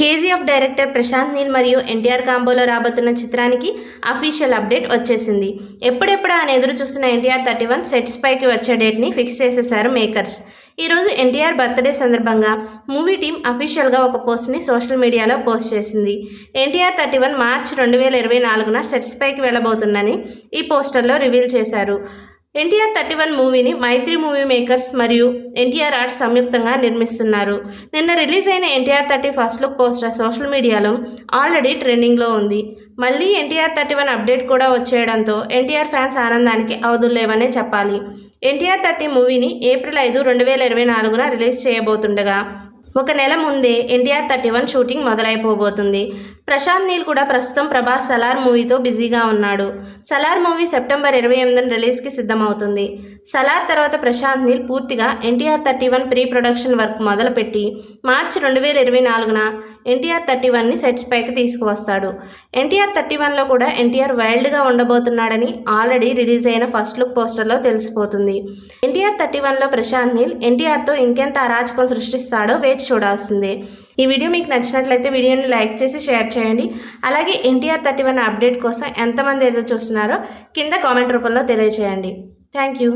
KGF director Prashanth Neel మరియు ఎన్టీఆర్ కాంబోలో రాబోతున్న చిత్రానికి అఫీషియల్ అప్డేట్ వచ్చేసింది. ఎప్పుడెప్పుడా అని ఎదురు చూస్తున్న ఎన్టీఆర్ 31 సెట్స్ పైకి వచ్చే డేట్ని ఫిక్స్ చేసేశారు మేకర్స్. ఈరోజు ఎన్టీఆర్ బర్త్డే సందర్భంగా మూవీ టీం అఫీషియల్గా ఒక పోస్ట్ని సోషల్ మీడియాలో పోస్ట్ చేసింది. ఎన్టీఆర్ 31 మార్చి 2024న సెట్స్ పైకి వెళ్ళబోతుందని ఈ పోస్టర్లో రివీల్ చేశారు. ఎన్టీఆర్ 31 మూవీని మైత్రి మూవీ మేకర్స్ మరియు ఎన్టీఆర్ ఆర్ట్స్ సంయుక్తంగా నిర్మిస్తున్నారు. నిన్న రిలీజ్ అయిన NTR 30 first look poster social మీడియాలో ఆల్రెడీ ట్రెండింగ్లో ఉంది. మళ్ళీ ఎన్టీఆర్ 31 అప్డేట్ కూడా వచ్చేయడంతో ఎన్టీఆర్ ఫ్యాన్స్ ఆనందానికి అవధుల్లేవనే చెప్పాలి. ఎన్టీఆర్ 30 మూవీని ఏప్రిల్ 5, 2024న రిలీజ్ చేయబోతుండగా ఒక నెల ముందే ఎన్టీఆర్ 31 షూటింగ్ మొదలైపోబోతుంది. ప్రశాంత్ నీల్ కూడా ప్రస్తుతం ప్రభాస్ సలార్ మూవీతో బిజీగా ఉన్నాడు. సలార్ మూవీ సెప్టెంబర్ 28న రిలీజ్కి సిద్ధమవుతుంది. సలార్ తర్వాత ప్రశాంత్ నీల్ పూర్తిగా ఎన్టీఆర్ 31 ప్రీ ప్రొడక్షన్ వర్క్ మొదలుపెట్టి మార్చి 2024న ఎన్టీఆర్ 31ని సెట్స్ పైకి తీసుకువస్తాడు. ఎన్టీఆర్ 31లో కూడా ఎన్టీఆర్ వైల్డ్గా ఉండబోతున్నాడని ఆల్రెడీ రిలీజ్ అయిన ఫస్ట్ లుక్ పోస్టర్లో తెలిసిపోతుంది. ఎన్టీఆర్ 31లో ప్రశాంత్ నీల్ ఎన్టీఆర్తో ఇంకెంత అరాచకం సృష్టిస్తాడో వేచి చూడాల్సిందే. ఈ వీడియో మీకు నచ్చినట్లయితే వీడియోని లైక్ చేసి షేర్ చేయండి. అలాగే ఎన్టీఆర్ 31 అప్డేట్ కోసం ఎంతమంది ఎదురు చూస్తున్నారో కింద కామెంట్ రూపంలో తెలియజేయండి. Thank you.